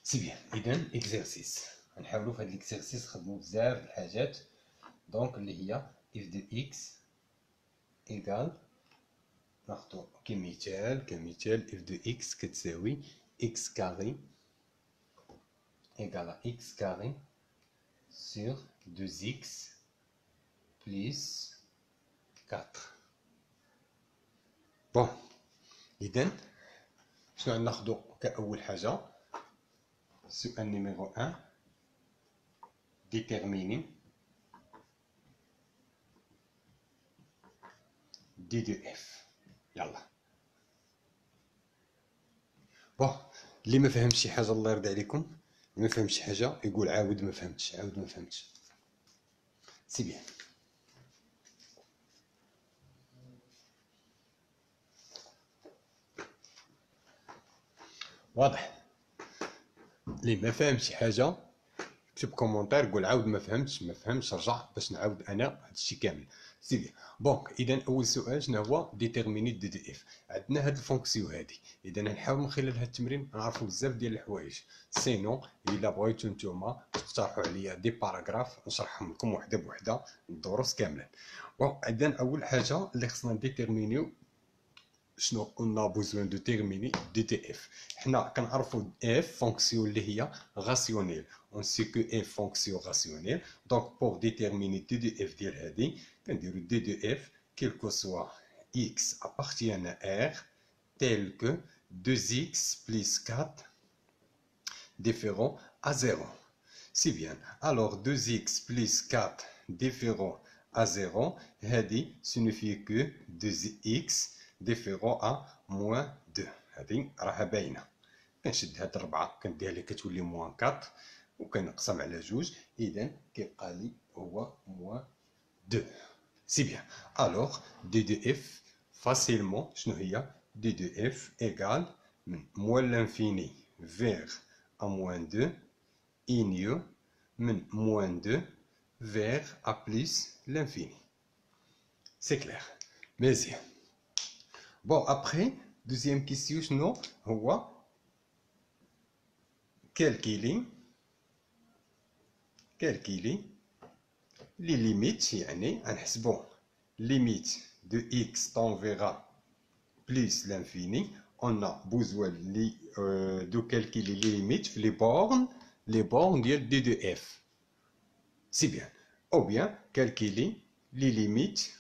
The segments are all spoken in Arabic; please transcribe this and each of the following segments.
سي بيان. اذا اكزرسيس غنحاولوا في هذا الاكزرسيس نخدموا بزاف د الحاجات. دونك اللي هي اف دو اكس ايكال، ناخذ كمثال اف دو اكس كتساوي اكس كاري ايكال اكس كاري sur 2x plus 4. بون اذا شنو غناخذوا كاول حاجه؟ السؤال نيميرو 1 déterminer d de f. يلا بون اللي ما فهمش شي حاجه الله يرضي عليكم، ما فهمش شي حاجه يقول عاود ما فهمتش، عاود ما فهمتش. سي بيان. واضح؟ اللي ما فهمش شي حاجه كتب كومونتير قول عاود ما فهمتش، ما فهمتش رجع باش نعاود انا هادشي كامل. سي بيان. دونك اذا اول سؤال شنو هو؟ ديتيرميني دي دي اف. عندنا هاد الفونكسيون هادي، اذا نحاول من خلال هاد التمرين نعرفوا بزاف ديال الحوايج. سينو الا بغيتو نتوما تقترحوا عليا دي باراغراف نشرحهم لكم وحده بوحده الدروس كاملين. بون اذا اول حاجه اللي خصنا ديتيرمينيو شنو قلنا بوزوان دو تيرميني دي تي اف. حنا كنعرفوا اف فونكسيون اللي هي غاسيونيل، اون سي كو اف فونكسيون غاسيونيل. دونك بور ديتيرميني دي دي اف ديال هادي كنديرو دي دي اف كيلكو سوا x appartient à R tel que 2x plus 4 différent à 0. C'est bien. Alors 2x plus 4 différent à 0 هادي signifie que 2x différent à moins 2. هادي راها باينه. كنشد هاد الربعه كنديها لي كتولي موان 4 وكنقسم على جوج، اذا كيبقى لي هو موان 2. سي بيان. الوغ دي دي اف فاسيلمون شنو هي؟ دي دي اف ايكال من موان لانفيني فيغ ا موان 2 انيو من موان 2 فيغ ا بليس لانفيني. سي كلير مزيان. بون ابخي دوزيام كيسيون شنو هو؟ كالكيلي لي ليميت، يعني غنحسبو ليميت دو x تون فيغا بليس لانفيني. on a besoin de calculer les limites في les bornes ديال d de f. C'est bien. Ou bien calculer les limites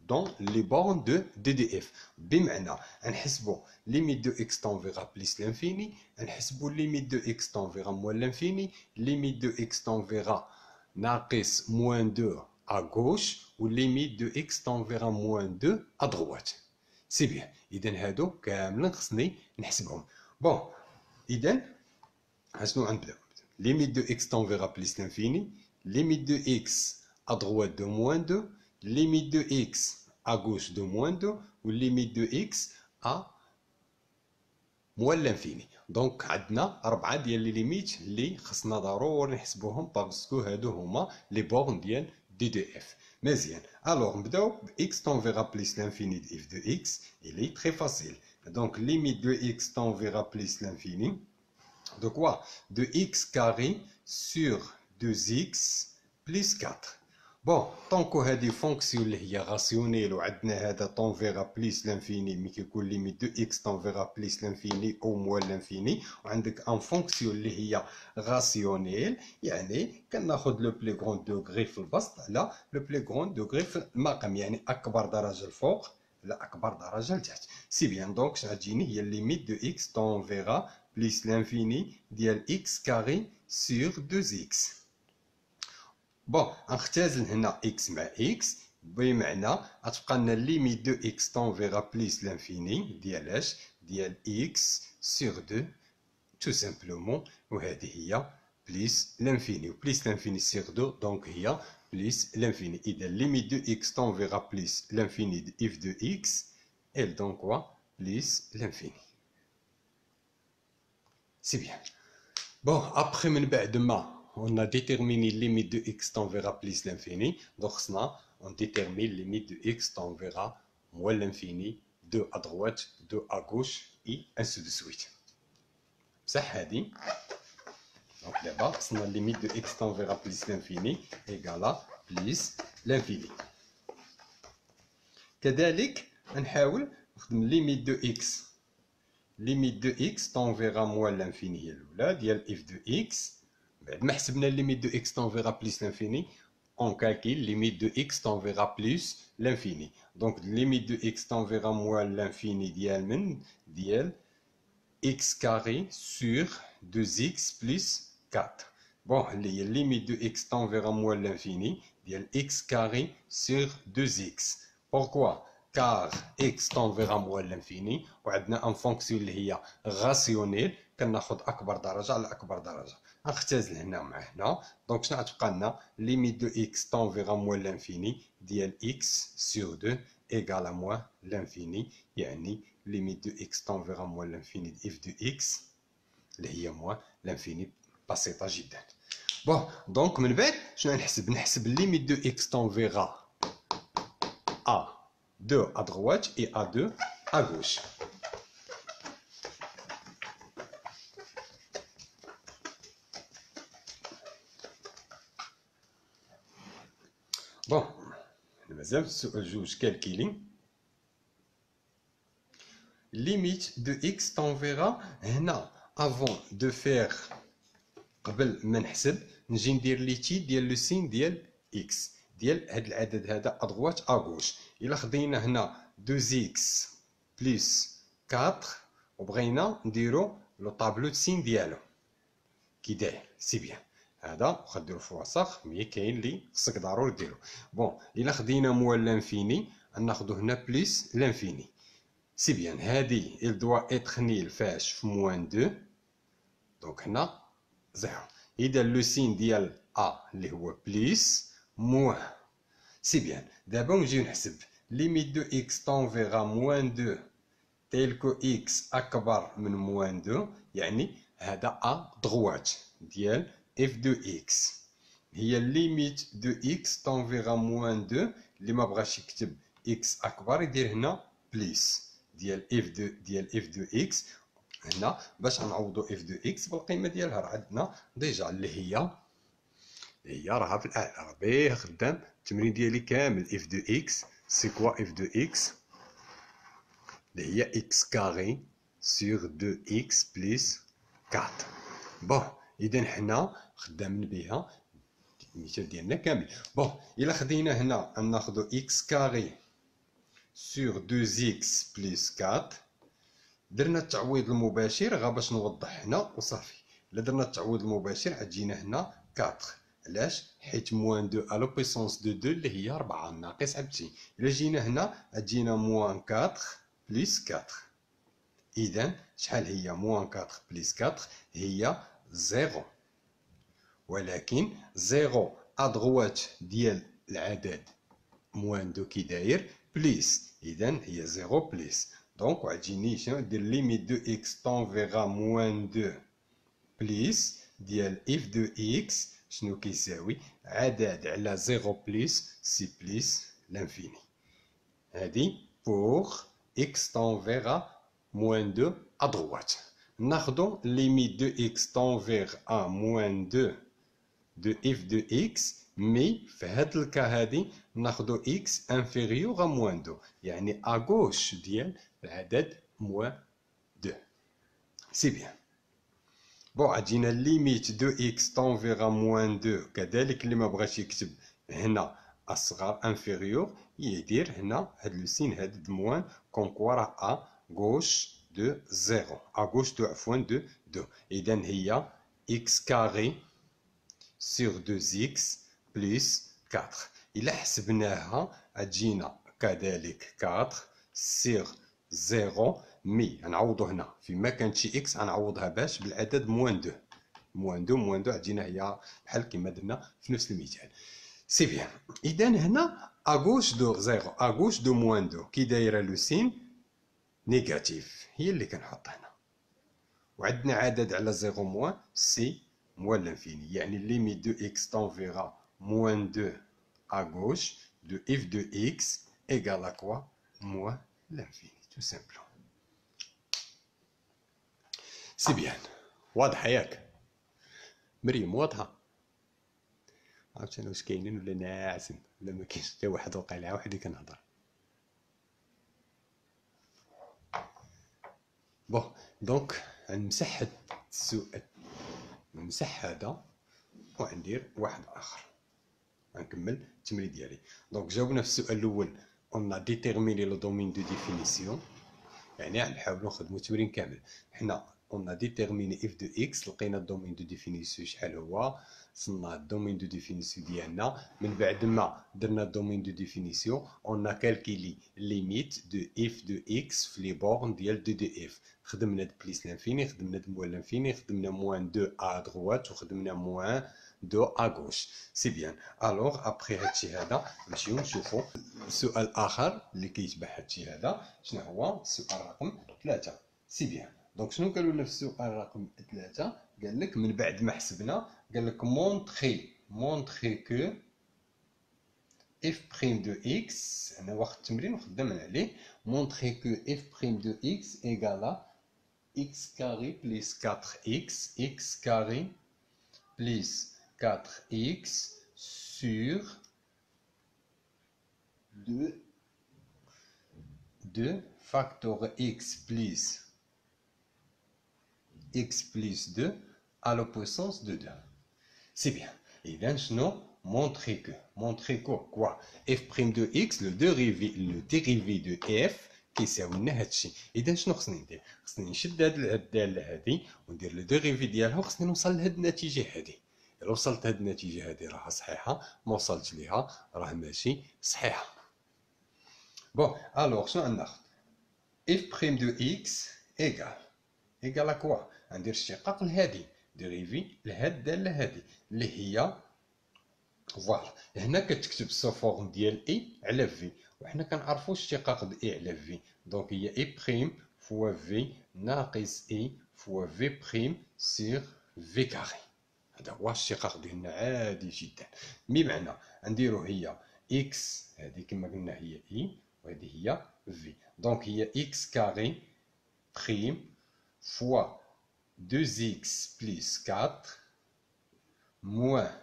dans les bornes de d de f. بمعنى نحسبوا limite de x tend vers plus l'infini، نحسبوا limite de x tend vers moins l'infini، limite de x tend vers ناقص moins 2 à gauche ou limite de x tend vers moins 2 à droite. سي بيان. اذا هادو كاملين خصني نحسبهم. بون اذا اشنو غنبداو؟ ليميت دو اكس تون فيغا بليس لانفيني، ليميت دو اكس ا دروات دو موان 2، ليميت دو اكس ا غوش دو موان 2 و ليميت دو اكس ا موان لانفيني. دونك عندنا 4 ديال لي ليميت اللي خصنا ضروري نحسبوهم باسكو هادو هما لي بورن ديال دي دو اف. مزيان. الوغ نبداو ب x tend vers plus l'infini de f de x. Il est très facile. Donc limite de x tend vers plus l'infini de quoi? De x carré sur 2x plus 4. بون طونكو هادي فونكسيون اللي هي غاسيونيل وعندنا هذا طون فيغا بليس لانفيني مي كيكون ليميت دو اكس طون فيغا بليس لانفيني او موان لانفيني، وعندك ان فونكسيون اللي هي غاسيونيل يعني كناخذ لو بلي غون دوغري في البسط على لو بلي غون دوغري في المقام، يعني اكبر درجه الفوق على اكبر درجه لتحت. سي بيان. دونك شنو غتجيني هي ليميت دو اكس طون فيغا بليس لانفيني ديال اكس كاري سور 2 بون غنختازل هنا اكس مع اكس، بمعنى غتبقى لنا ليميت دو اكس طون فيغا بليس لانفيني ديال اش؟ ديال اكس سور 2 تو سامبلومون، وهذه هي بليس لانفيني، وبليس لانفيني سور 2 دونك هي بليس لانفيني. اذا ليميت دو اكس طون فيغا بليس لانفيني دو اف دو اكس elle donne quoi? Plus l'infini. C'est bien. Bon, après من بعد ما on a déterminé limite de x tend vers plus l'infini, donc on détermine limite de x tend vers moins l'infini, 2 à droite, 2 à gauche, et ainsi de suite. بصح هادي دابا خصنا ليميت دو اكس طونفيغا بليس لانفيني ايكالا بليس لانفيني. كذلك نحاول نخدم ليميت دو اكس. ليميت دو اكس طونفيغا موان لانفيني هي الاولى ديال اف دو اكس. بعد ما حسبنا ليميت دو اكس طونفيغا بليس لانفيني on calcule limite de x tend vers plus l'infini. Donc limite de x tend vers moins l'infini dial x carré sur 2x plus 4. Bon, les limites de x tend vers moins l'infini dial x carré sur 2x. Pourquoi? Car x tend vers moins l'infini وعندنا ان فونكسيون اللي هي غاسيونيل كناخذ اكبر درجه على اكبر درجه. نختزل هنا مع هنا. دونك شنو غتبقى لنا؟ ليميت دو اكس طون فيغا موان لانفيني ديال اكس سور 2 ايكال ا موان لانفيني، يعني ليميت دو اكس طون فيغا موان لانفيني دي اف دو اكس اللي هي موان لانفيني. بسيطه جدا. بون دونك من بعد شنو نحسب ليميت دو اكس طون فيغا ا 2 à droite et A2 à gauche. Bon, مازال جوج كالكيلين. Limite de x t'enverra هنا avant de faire قبل ما نحسب نجي ندير ليتي ديال لو سين ديال x ديال هاد العدد هذا ادغوات اغوش. الا خدينا هنا 2x بلس 4 وبغينا نديرو لو طابلو سين ديالو كي داير سي بيان. هذا واخا ديرو في الوسط مي كاين اللي خصك ضروري ديرو. بون الا خدينا موال لانفيني ناخدو هنا بلس لانفيني سي بيان. هادي il doit être nil فاش في موان 2 دونك هنا زيرو. اذا لو سين ديال ا اللي هو بليس موان سي بيان. دابا نجيو نحسب ليميت دو اكس طون فيغا موان 2 تيل كو اكس اكبر من موان 2، يعني هذا ا دغوات ديال اف دو اكس هي ليميت دو اكس طون فيغا موان 2. اللي ما بغاش يكتب اكس اكبر يدير هنا بليس ديال اف دو اكس هنا باش نعوضو اف دو اكس بالقيمه ديالها. راه عندنا ديجا اللي هي راها في الاعلى، راه بيه خدام التمرين ديالي كامل. اف دو اكس سي كوا اف دو اكس اللي هي اكس كاري سور 2 اكس بلس 4. بون اذا حنا خدامين بها المثال ديالنا كامل. بون الا خدينا هنا ناخذ اكس كاري سور 2 اكس بلس 4 درنا التعويض المباشر غا باش نوضح هنا وصافي. الا درنا التعويض المباشر غتجينا هنا 4. علاش؟ حيت موان 2 الو بيسونس دو 2 اللي هي 4 ناقص عبتي. الا جينا هنا غتجينا موان 4 بلس 4. اذا شحال هي موان 4 بلس 4؟ هي 0. ولكن 0 ادغوات ديال العدد موان 2 كي داير بليس، اذا هي 0 بليس. دونك غتجيني شنو ندير ليميت دو اكس طون فيغا موان 2 بليس ديال اف دو اكس شنو كيساوي عدد على 0 بليس سي بليس لانفيني. هادي بوغ اكس طون فيغا موان 2 ادغوات. ناخدو ليميت دو اكس طون فيغ ا موان 2 دو اف دو اكس مي في هاد الكا هادي ناخدو اكس انفيريور ا موان 2، يعني اغوش ديال العدد موان 2 سي بيان. بون غتجينا ليميت دو اكس طون فيغا موان 2 كذلك. اللي ما بغاش يكتب هنا اصغر انفيريور يدير هنا هاد لو سين هاد موان كوم كوا راه ا غوش دو 0 اغوش دو عفوا دو 2. اذا هي اكس كاري sur 2x plus 4. إلا حسبناها غتجينا كذلك 4 sur 0 مي غنعوضو هنا فيما كانت شي اكس غنعوضها باش بالعدد موان 2. موان 2 غتجينا هي بحال كيما درنا في نفس المثال سي بيان. إذا هنا اغوش دو 0 اغوش دو موان 2 كي دايره لو سين نيجاتيف هي اللي كنحط هنا، وعندنا عدد على 0 موان سي moins l'infini. يعني limite de x tend vers moins 2 à gauche de f de x égale à quoi? Moins l'infini, tout simplement. C'est bien. واضح ياك؟ مريم واضحة؟ عرفت انا واش كاينين ولا ناعسين ولا ما كاينش حتى واحد وقيلا وحدي كنهضر. بون دونك غنمسح هاد السؤال، نمسح هذا وغندير واحد اخر. غنكمل التمرين ديالي. دونك جاوبنا في السؤال الاول on a déterminé le domaine de définition، يعني غنحاولوا نخدموا التمرين كامل. حنا on a déterminé f de x، لقينا الدومين دو ديفينيسيون شحال هو، صنع الدومين دو ديفينيسيون ديالنا. من بعد ما درنا الدومين دو ديفينيسيون on a calculé limite de f de x في لي بورن ديال دو دي اف. خدمنا د بليس لانفيني، خدمنا د موان لانفيني، خدمنا موان دو ا دغوات وخدمنا موان دو ا غوش. سي بيان. الوغ ابخي هادشي هذا نمشيو نشوفو السؤال الاخر اللي كيتبع هادشي هذا. شنو هو السؤال رقم 3؟ سي بيان. دونك شنو قالوا لنا في السؤال رقم 3؟ قال لك من بعد ما حسبنا قال لك مونطري كو اف بريم دو اكس، انا واخد التمرين وخدامين عليه. مونطري كو اف بريم دو اكس ايغالا x carré plus 4x, x carré plus 4x sur 2 facteur x plus 2 à la puissance de 2. C'est bien. Et là, nous montrer que quoi f' de x, le dérivé de f كيساوي لنا هادشي. اذا شنو خصني ندير؟ خصني نشد هاد الداله هادي وندير لو ديريفي ديالها، وخصني نوصل لهاد النتيجه هادي. الا وصلت لهاد النتيجه هادي راها صحيحه، ما وصلتش ليها راه ماشي صحيحه. بون الوغ شنو غناخد؟ اف بريم دو اكس ايكال كوا؟ غندير اشتقاق لهادي، ديريفي لهاد الداله هادي اللي هي فوالا. هنا كتكتب سو فورم ديال اي على في، وحنا كنعرفوا اشتقاق د اي على في. دونك هي اي بريم فوا في ناقص اي فوا في بريم سيغ في كاري. هذا هو الاشتقاق ديالنا عادي جدا. بمعنى نديرو هي اكس، هذه كما قلنا هي اي وهذه هي في. دونك هي اكس كاري بريم فوا 2x بلس 4 موان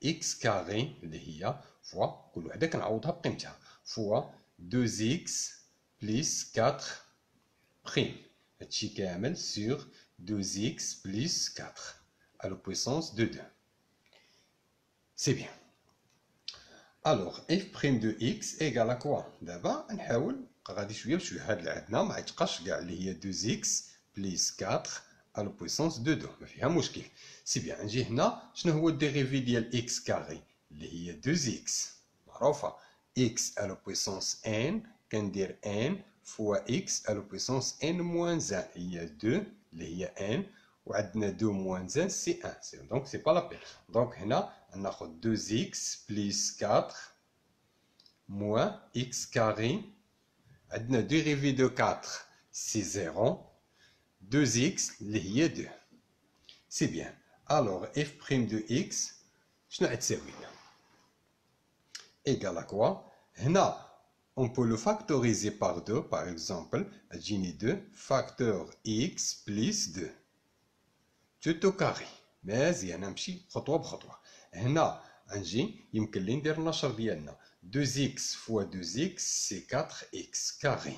x كاري اللي هي فوا كل وحده كنعوضها بقيمتها فوا 2x بلس 4 بريم. هادشي كامل سور 2x بلس 4 à la puissance de 2. C'est bien. Alors f' de x égale à quoi؟ دابا نحاول غادي شويه بشويه. هاد اللي عندنا ما يتبقاش كاع اللي هي 2x بلس 4 à la puissance de 2، ما فيها مشكل. سي بيان. نجي هنا شنو هو الديريفي ديال x كاري اللي هي 2x معروفه. x à la puissance n كندير n فوا x à la puissance n moins 1 هي 2 اللي هي n، وعندنا 2 moins 1 سي 1. دونك سي با لا بين. دونك هنا ناخذ 2x بلس 4 موان x كاري، عندنا ديريفي دو 4 سي 0 2x اللي هي 2. سي بيان. الوغ اف بريم دو اكس شنو غتساوي لنا؟ ايكال كوا؟ هنا on peut le factoriser par 2 par exemple. تجيني 2 facteur x plus 2 توتو كاري. مزيان نمشي خطوه بخطوه. هنا نجي يمكن لي ندير النشر ديالنا 2x فوا 2x سي 4x كاري.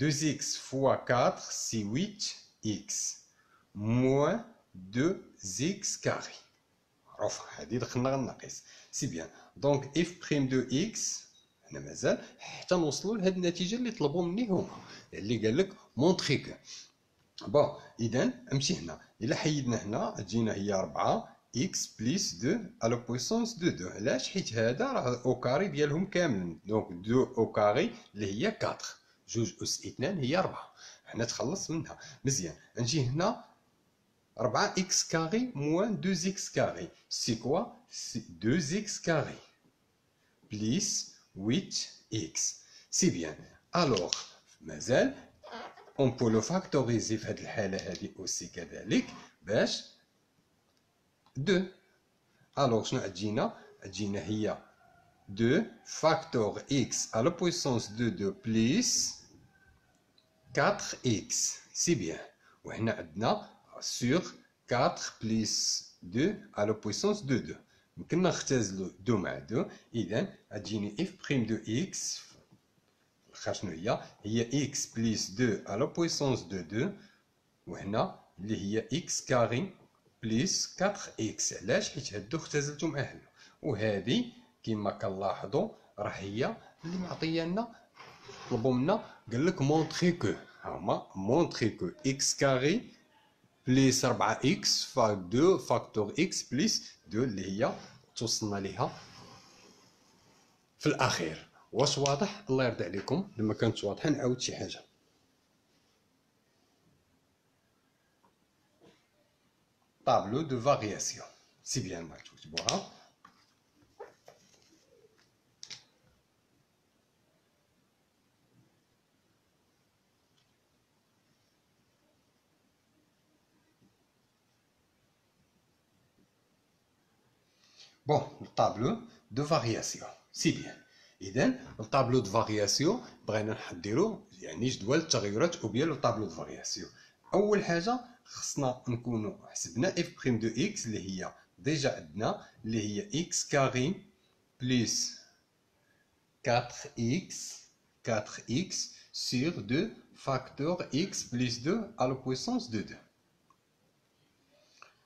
2x fois 4 c'est 8x moins 2x carré. معروفة هادي دخلنا غنقيس. سي بيان. دونك اف بريم دو اكس هنا مازال حتى نوصلوا لهاد النتيجة اللي طلبوا مني هما، اللي قال لك مونطري كو. بون اذا نمشي هنا. الا حيدنا هنا تجينا هي 4 اكس بلس 2 على بويسونس دو 2. علاش؟ حيت هذا راه او كاري ديالهم كاملين. دونك 2 او كاري اللي هي 4 جوج أس 2 هي 4. حنا تخلص منها مزيان. نجي هنا 4 إكس كاري موان 2 إكس كاري سي كوا؟ سي 2 إكس كاري بليس 8 إكس. سي بيان. ألوغ مازال اون بو لو فاكتوريزي في هاد الحالة هادي أوسي كذلك باش 2. ألوغ شنو تجينا؟ تجينا هي 2 facteur x à la puissance de 2 plus 4x. C'est bien. وهنا عندنا sur 4 plus 2 à la puissance de 2. يمكن نختزلو 2 مع 2. إذا غتجيني اف بريم دو اكس شنو هي اكس بليس 2 à la puissance de 2. وهنا اللي هي اكس كاري بليس 4 اكس. علاش؟ حيت هادو اختزلتو مع هادو. وهذه كما كنلاحظوا راه هي اللي معطيه لنا. طلبوا منا قال لك مونطري كو. هما مونطري كو اكس كاري بليس 4 اكس فاك 2 فاكتور اكس بليس 2 اللي هي توصلنا ليها في الاخير. واش واضح؟ الله يرضي عليكم. لما كانت واضحه نعاود شي حاجه. طابلو دو فارياسيون سي بيان ما تكتبوها. Bon, le tableau de variation, c'est bien. إذا الطابلو دو فارياسيون بغينا نحضرو يعني جدول التغيرات أو بيان لو طابلو دو فارياسيون. أول حاجة خصنا نكونو حسبنا اف بريم دو اكس اللي هي ديجا عندنا اللي هي اكس كاري بليس 4 اكس sur 2 facteur x plus 2 à la puissance de 2.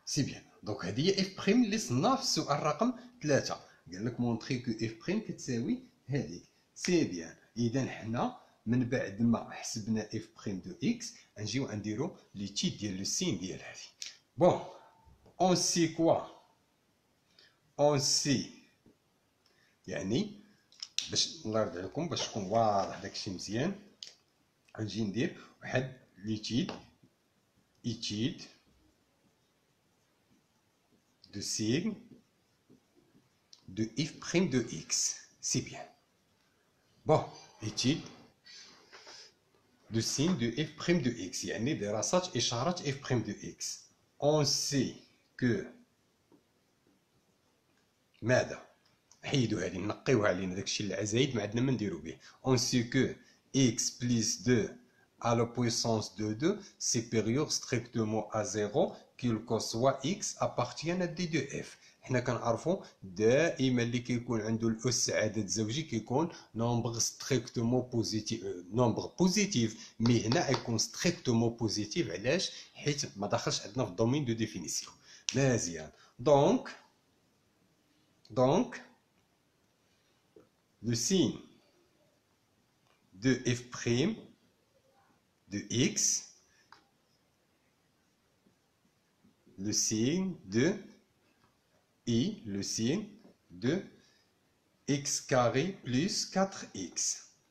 سي بيان. دونك هذه هي اف بريم اللي صناها في السؤال رقم 3. قال لك مونطري كو اف بريم كتساوي هذيك. سي بيان. اذا حنا من بعد ما حسبنا اف بريم دو اكس نجيو نديرو لي تيت ديال لو سين ديال هذه. بون اون سي كوا اون سي يعني باش الله يرضي عليكم باش تكون واضح داكشي مزيان غنجي ندير واحد ليتيد étude de signe de f' de x. C'est bien. Bon, étude de signe de f' de x. يعني دراسات إشارة f' de x. On sait que ماذا؟ نحيدو هذه نقيوها علينا داكشي اللي زايد ما عندنا ما نديرو به. On sait que x plus 2 à la puissance de 2 supérieur strictement à 0 quel que soit x appartient à d de f. حنا كنعرفوا دائما اللي كيكون عنده الاس عدد زوجي كيكون نومبر ستريكتومون بوزيتيف نومبر بوزيتيف. مي هنا غيكون ستريكتومون بوزيتيف. علاش؟ حيت ما دخلش عندنا في الدومين دو ديفينيسيون. مزيان. Donc le signe de f' de x, le signe de i, le signe de x carré plus 4x.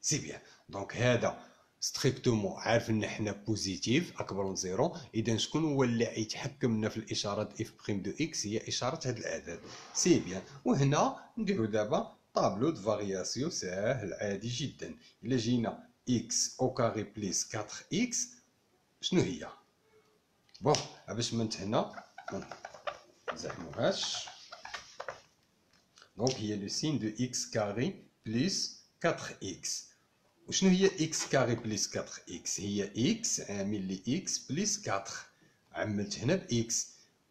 C'est bien. Donc هذا ستريكتومون عارفين حنا بوزيتيف اكبر من زيرو. اذا شكون هو اللي يتحكم لنا في الاشاره اف بريم دو اكس؟ هي اشاره هذا العدد. سي بيان. وهنا نديرو دابا طابلو دو فارياسيون ساهل عادي جدا. الا جينا اكس او كاري بليس 4 اكس شنو هي؟ بون باش من هنا ما نزحموهاش. دونك هي لو سين دو اكس كاري بليس 4 اكس. وشنو هي اكس كاري بليس 4 اكس؟ هي اكس عامل لي اكس بليس 4 عملت هنا باكس.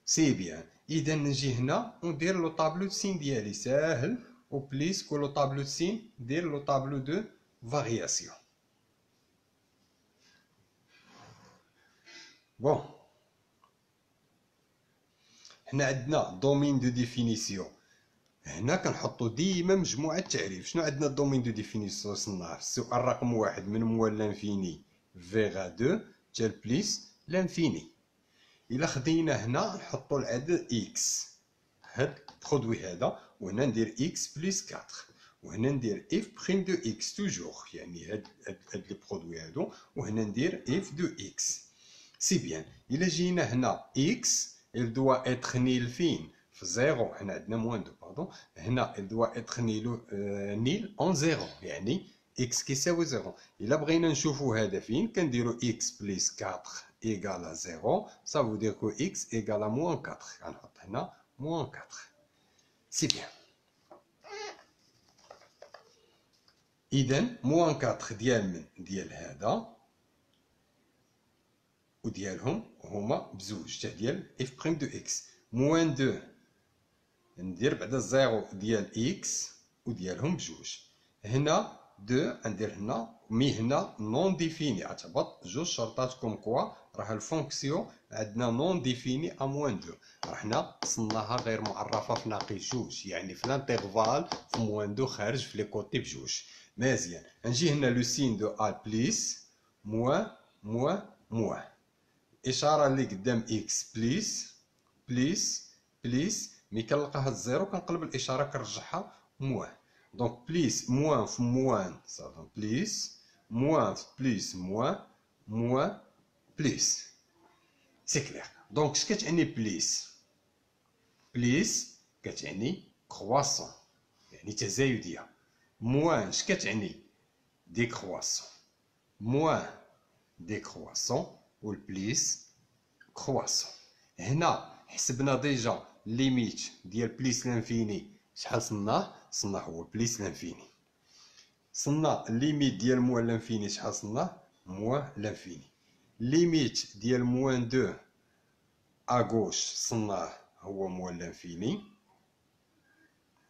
سي بيان. اذا نجي هنا وندير لو طابلو دو سين ديالي ساهل و بليس كو لو طابلو دو سين ندير لو طابلو دو فارياسيون. بون هنا عندنا دومين دو ديفينيسيون. هنا كنحطو ديما مجموعة تعريف. شنو عندنا الدومين دو ديفينيسيون صناع في السؤال رقم 1 من موال لانفيني فيغا 2 تال بليس لانفيني. إلا خدينا هنا نحطو العدد إكس هاد برودوي هذا وهنا ندير إكس بليس 4 وهنا ندير إف بريم دو إكس توجور يعني هاد لي برودوي هادو وهنا ندير إف دو إكس. سي بيان. إلا جينا هنا إكس il doit être nil فين؟ في زيرو. هنا عندنا موان دو باردون. هنا il doit être nil en زيرو يعني إكس كيساوي زيرو. إلا بغينا نشوفو هذا فين كنديرو إكس بليس 4 égal à 0, ça veut dire que x égale à moins 4. Alors, moins 4. C'est bien. إذن moins 4 ديال من ديال هذا وديالهم هما بزوج تاع ديال اف بريم دو اكس. موان دو ندير بعدا الزيرو ديال اكس وديالهم بجوج. هنا دو ندير هنا مي هنا نون ديفيني، عتهبط جوج شرطات كوم كوا راه الفونكسيون عندنا نون ديفيني ا موان دو، راه حنا صناها غير معرفه في ناقص جوج، يعني في لانتيغفال في موان دو خارج في لي كوتي بجوج. مزيان نجي هنا لو سين دو ا بليس موان موان موان، اشاره اللي قدام اكس بليس بليس بليس، مي كنلقى هاد الزيرو كنقلب الاشاره كنرجعها موان. دونك بليس موان في موان صافي بليس موان في بليس موان موان بليس. سي كلير. دونك اش كتعني بليس؟ بليس كتعني كرواسون يعني تزايديه. موان اش كتعني؟ ديكرواسون. موان ديكرواسون والبليس كرواسون. هنا حسبنا ديجا ليميت ديال بليس لانفيني، شحال صناه هو بليس لانفيني. صننا ليميت ديال موان لانفيني، شحال صناه موان لانفيني. ليميت ديال موان دو اغوش صناه هو موان لانفيني،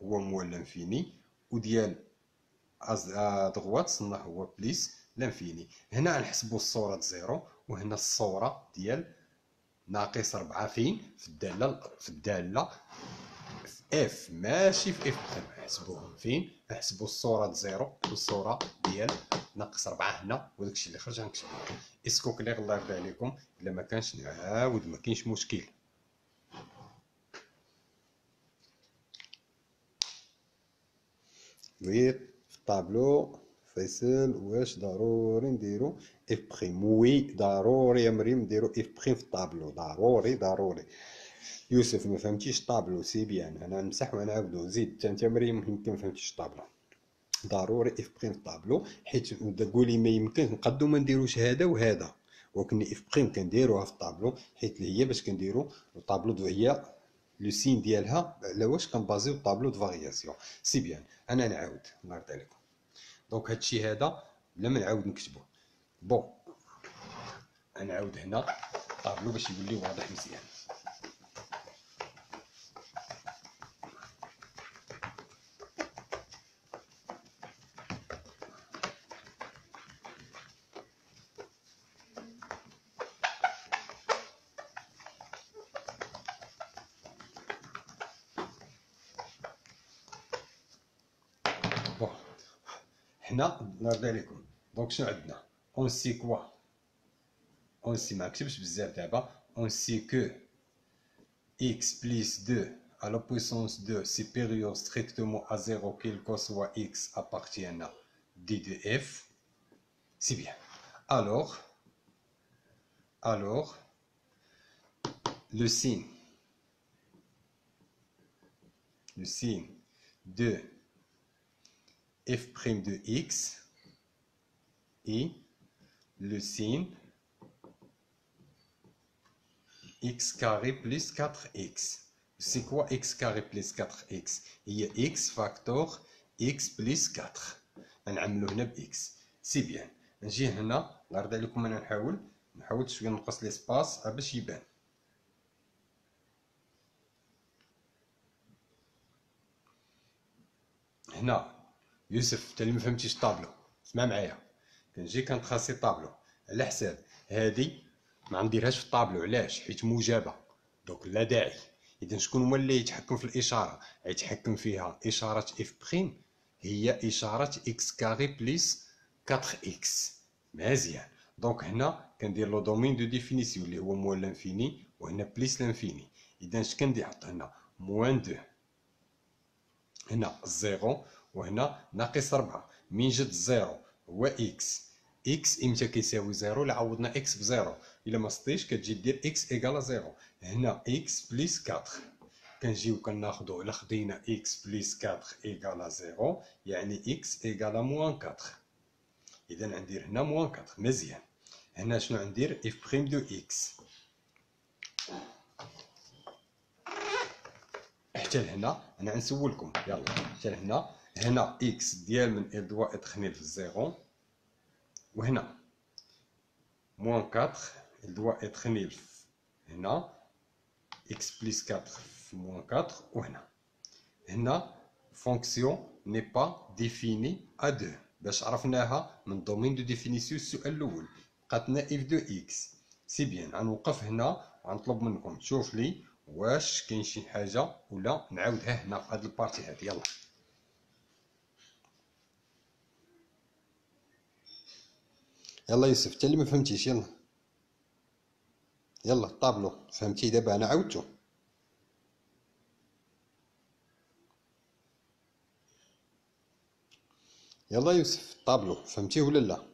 هو موان لانفيني، وديال دغوات صناه هو بليس لانفيني. هنا نحسبوا الصورة زيرو، وهنا الصورة ديال ناقص 4 فين؟ في الدالة في اف ماشي في اف بريم. نحسبوهم فين؟ نحسبوا الصورة زيرو والصورة ديال ناقص 4 هنا، وداكشي اللي خرج غنكتبو. اسكو كليغ؟ الله يرضي عليكم. الا ما كانش نعاود، ما كاينش مشكل. وي في الطابلو فيصل واش ضروري نديرو اف بريم؟ وي ضروري يا مريم نديرو اف بريم في الطابلو، ضروري ضروري. يوسف ما فهمتيش الطابلو، سي بيان انا نمسح ونعاودو. زيد انت مريم يمكن ما فهمتيش الطابلو. ضروري اف بريم في الطابلو، حيت تقولي ما يمكن نقدو ما نديروش هذا وهذا، ولكن اف بريم كنديروها في الطابلو حيت هي باش كنديرو الطابلو دو هي لو سين ديالها على واش كنبازيو الطابلو دو فارياسيون. سي بيان انا نعاود الله يرضي عليكم. دونك هادشي هذا بلا ما نعاود نكتبو. بون نعاود هنا الطابلو باش يولي واضح مزيان. بون حنا الله يرضي عليكم. دونك شنو عندنا؟ اون سي كوا؟ اون سي ما كتبش بزاف دابا. اون سي كو x plus 2 à la puissance 2 supérieur strictement à 0 quel que soit x appartienne à d de f. C'est bien. Alors le signe de f' de x et le signe x carré plus 4x. C'est quoi x carré plus 4x? Il y a x facteur x plus 4. نعملو هنا ب x. سي بيان. نجي هنا الله يرضي عليكم، انا نحاول شويه نقص ليسباس باش يبان. هنا يوسف انت اللي ما فهمتيش الطابلو اسمع معايا. كنجي كنتراسي طابلو على حساب هادي ما نديرهاش في الطابلو. علاش؟ حيت موجبه، دونك لا داعي. اذا شكون هو اللي يتحكم في الاشاره؟ يتحكم فيها اشاره اف بريم، هي اشاره اكس كاري بليس 4 اكس. مزيان. دونك هنا كندير لو دومين دو ديفينيسيون اللي هو موان لانفيني، وهنا بليس لانفيني. اذا اش كندير؟ نحط هنا موان 2، هنا زيرو، وهنا ناقص 4. من جد الزيرو هو اكس. اكس امتى كيساوي زيرو؟ الا عوضنا اكس بزيرو. الا ما صديش كتجي دير اكس ايكالا زيرو. هنا اكس بليس 4 كنجيو كناخدو الا خدينا اكس بليس 4 ايكالا زيرو، يعني اكس ايكالا موان 4. اذا غندير هنا موان 4. مزيان. هنا شنو غندير؟ اف بريم دو اكس. حتى لهنا انا غنسولكم يلا. حتى لهنا هنا اكس ديال من ال دوا اتخنيل في الزيرو، وهنا موان 4 il doit être nil هنا x plus 4 في moins 4 وهنا هنا fonction n'est pas définie à 2 باش عرفناها من دومين دو ديفينيسيون السؤال الاول بقاتنا اف دو اكس سي بيان. غنوقف هنا غنطلب منكم تشوف لي واش كاين شي حاجه ولا نعاودها هنا في هاد البارتي هادي. يلا يلا يوسف انت اللي ما فهمتيش. يلا يلا الطابلو فهمتي دابا انا عاودتو. يلا يوسف الطابلو فهمتيه ولا لا؟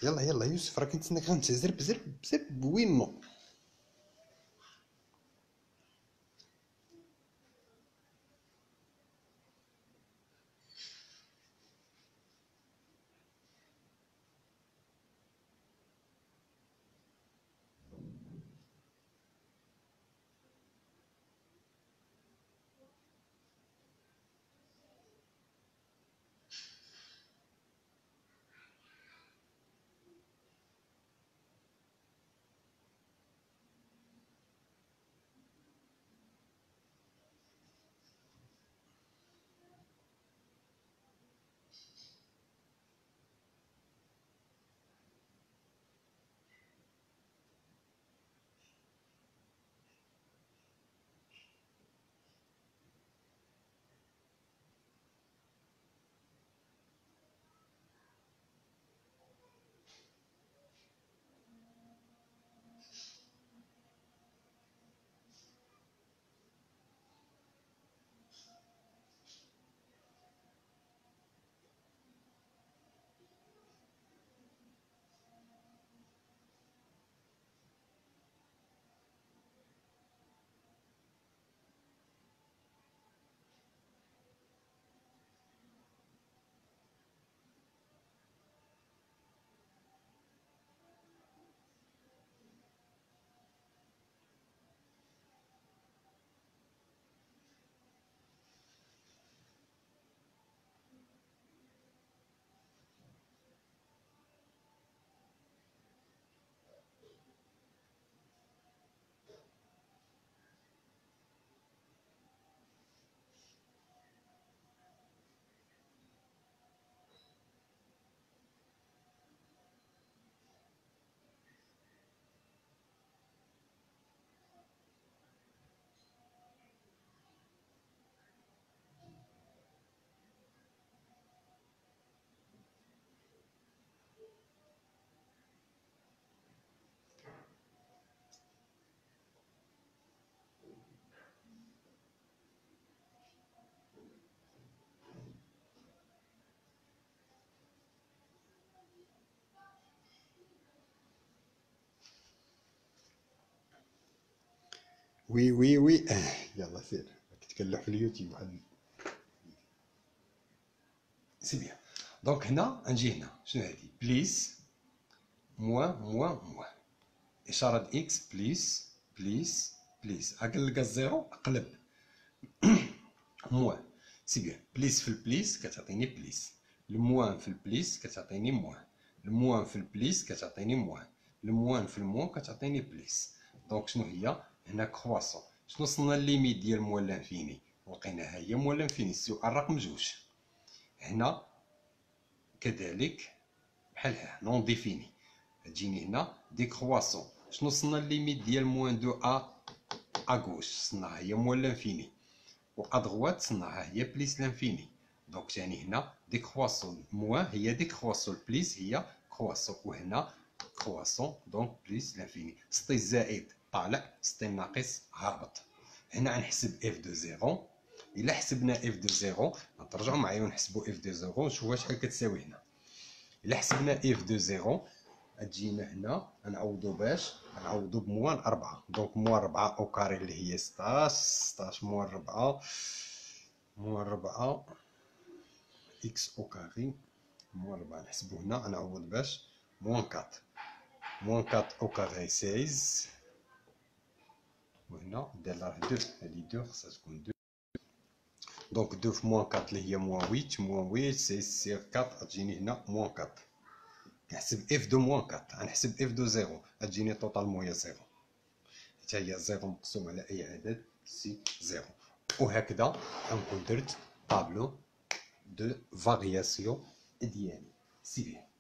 يلا يلا يوسف راك نتسناك غنمشي زرب زرب زرب وين نو. وي وي وي يلا سير تكلح في اليوتيوب واحد سي بيان. دونك هنا نجي هنا شنو هادي بليس موان موان موان اشاره اكس بليس بليس بليس اقلق الزيرو اقلب موان سي بيان. بليس في البليس كتعطيني بليس، الموان في البليس كتعطيني موان، الموان في البليس كتعطيني موان، الموان في الموان كتعطيني بليس. دونك شنو هي هنا كرواسون. شنو وصلنا ليميت ديال موان لانفيني لقيناها هي موان لانفيني السؤال رقم جوج. هنا كذلك بحالها نون ديفيني تجيني هنا ديكرواسون. شنو وصلنا ليميت ديال موان دو ا غوش صناها هي موان لانفيني و ادغوات صناها هي بليس لانفيني. دونك يعني هنا ديكرواسون موان هي ديكرواسون بليس هي كرواسون وهنا كرواسون دونك بليس لانفيني. سطي زائد طالع سطي ناقص هابط. هنا غنحسب اف دو زيرو. الا حسبنا اف دو زيرو نترجعوا معايا ونحسبوا اف دو زيرو نشوفوا شحال كتساوي هنا. الا حسبنا اف دو زيرو تجينا هنا غنعوضو باش غنعوضو بموان 4. دونك موان 4 او كاري اللي هي 16 16 موان 4 موان 4 اكس او كاري موان 4 نحسبو هنا غنعوض باش موان 4 موان 4 او كاري 16 وهنا دير راه 2 هذه 2 خصها تكون 2. دونك 2 في موان 4 اللي هي موان 8 موان 8 سي سير 4 تجيني هنا موان 4. نحسب اف دو موان 4 غنحسب اف دو 0 تجيني طوطالمون هي 0 حتى هي 0 مقسوم على اي عدد سي 0. وهكذا غنكون درت طابلو دو فارياسيون ديالي. سي بيان.